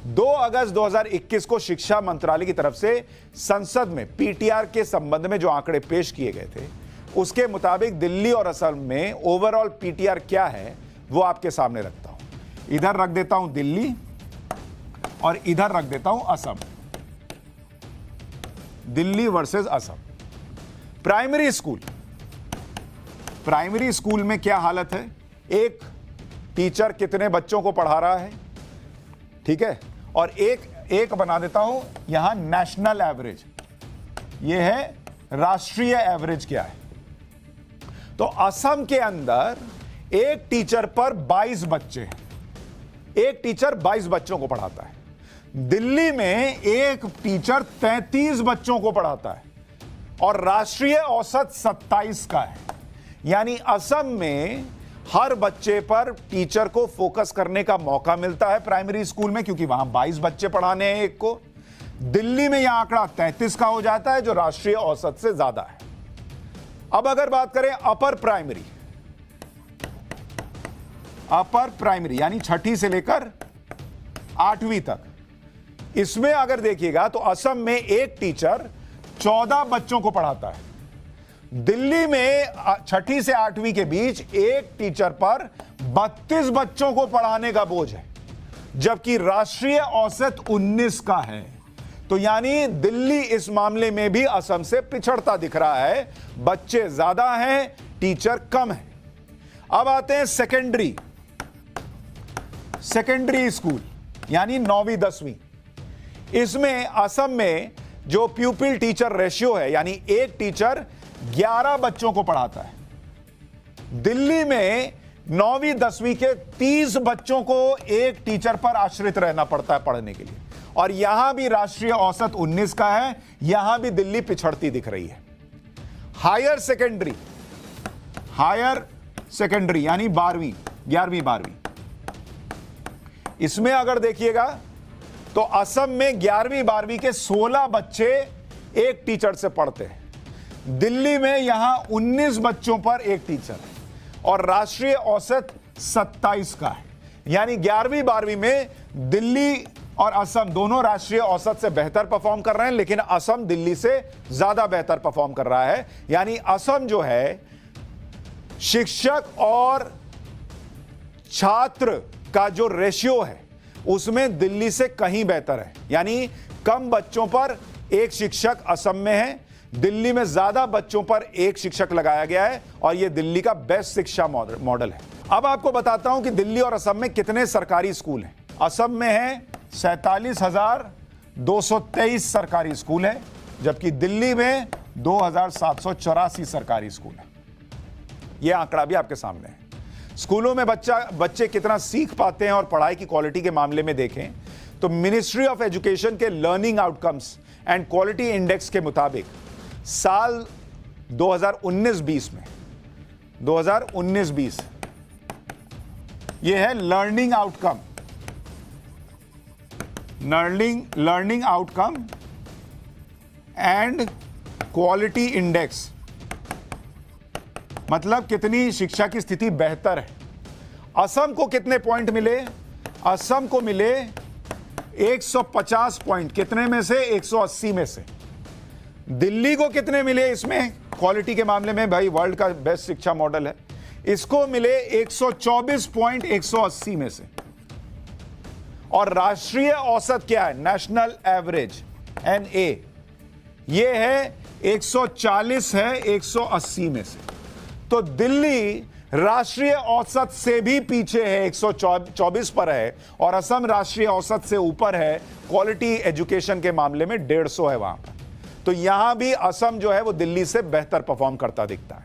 2 अगस्त 2021 को शिक्षा मंत्रालय की तरफ से संसद में पीटीआर के संबंध में जो आंकड़े पेश किए गए थे, उसके मुताबिक दिल्ली और असम में ओवरऑल पीटीआर क्या है वो आपके सामने रखता हूं। इधर रख देता हूं दिल्ली और इधर रख देता हूं Assam. Delhi versus Assam. Primary school में क्या हालत है? एक टीचर कितने बच्चों को पढ़ा रहा है, ठीक है, और एक बना देता हूं यहां नेशनल एवरेज, यह है राष्ट्रीय एवरेज क्या है। तो असम के अंदर एक टीचर पर 22 बच्चे हैं, एक टीचर 22 बच्चों को पढ़ाता है। दिल्ली में एक टीचर 33 बच्चों को पढ़ाता है और राष्ट्रीय औसत 27 का है। यानी असम में हर बच्चे पर टीचर को फोकस करने का मौका मिलता है प्राइमरी स्कूल में, क्योंकि वहां 22 बच्चे पढ़ाने हैं एक को। दिल्ली में यह आंकड़ा 33 का हो जाता है, जो राष्ट्रीय औसत से ज्यादा है। अब अगर बात करें अपर प्राइमरी यानी 6ठी से लेकर 8वीं तक, इसमें अगर देखिएगा तो असम में एक टीचर 14 बच्चों को पढ़ाता है। दिल्ली में 6ठी से 8वीं के बीच एक टीचर पर 32 बच्चों को पढ़ाने का बोझ है, जबकि राष्ट्रीय औसत 19 का है। तो यानी दिल्ली इस मामले में भी असम से पिछड़ता दिख रहा है। बच्चे ज्यादा हैं, टीचर कम है। अब आते हैं सेकेंडरी स्कूल यानी 9वीं 10वीं। इसमें असम में जो प्यूपिल टीचर रेशियो है, यानी एक टीचर 11 बच्चों को पढ़ाता है। दिल्ली में 9वीं 10वीं के 30 बच्चों को एक टीचर पर आश्रित रहना पड़ता है पढ़ने के लिए, और यहां भी राष्ट्रीय औसत 19 का है। यहां भी दिल्ली पिछड़ती दिख रही है। हायर सेकेंडरी यानी 11वीं 12वीं, इसमें अगर देखिएगा तो असम में 11वीं 12वीं के 16 बच्चे एक टीचर से पढ़ते हैं। दिल्ली में यहां 19 बच्चों पर एक टीचर है और राष्ट्रीय औसत 27 का है। यानी 11वीं 12वीं में दिल्ली और असम दोनों राष्ट्रीय औसत से बेहतर परफॉर्म कर रहे हैं, लेकिन असम दिल्ली से ज्यादा बेहतर परफॉर्म कर रहा है। यानी असम जो है शिक्षक और छात्र का जो रेशियो है उसमें दिल्ली से कहीं बेहतर है। यानी कम बच्चों पर एक शिक्षक असम में है, दिल्ली में ज्यादा बच्चों पर एक शिक्षक लगाया गया है, और यह दिल्ली का बेस्ट शिक्षा मॉडल है। अब आपको बताता हूं कि दिल्ली और असम में कितने सरकारी स्कूल हैं। असम में है 47,223 सरकारी स्कूल है, जबकि दिल्ली में 2,784 सरकारी स्कूल है। यह आंकड़ा भी आपके सामने है। स्कूलों में बच्चे कितना सीख पाते हैं और पढ़ाई की क्वालिटी के मामले में देखें तो मिनिस्ट्री ऑफ एजुकेशन के learning outcomes and quality index के मुताबिक साल 2019-20 में 2019-20 यह है learning outcome and quality index, मतलब कितनी शिक्षा की स्थिति बेहतर है। असम को कितने पॉइंट मिले? असम को मिले 150 पॉइंट। कितने में से? 180 में से। दिल्ली को कितने मिले इसमें क्वालिटी के मामले में? भाई वर्ल्ड का बेस्ट शिक्षा मॉडल है, इसको मिले 124 पॉइंट 180 में से। और राष्ट्रीय औसत क्या है? नेशनल एवरेज NA, ये है 140 है 180 में से। तो दिल्ली राष्ट्रीय औसत से भी पीछे है, 124 पर है, और असम राष्ट्रीय औसत से ऊपर है। क्वालिटी एजुकेशन के मामले में 150 है वहां पर। तो यहां भी असम जो है वो दिल्ली से बेहतर परफॉर्म करता दिखता है।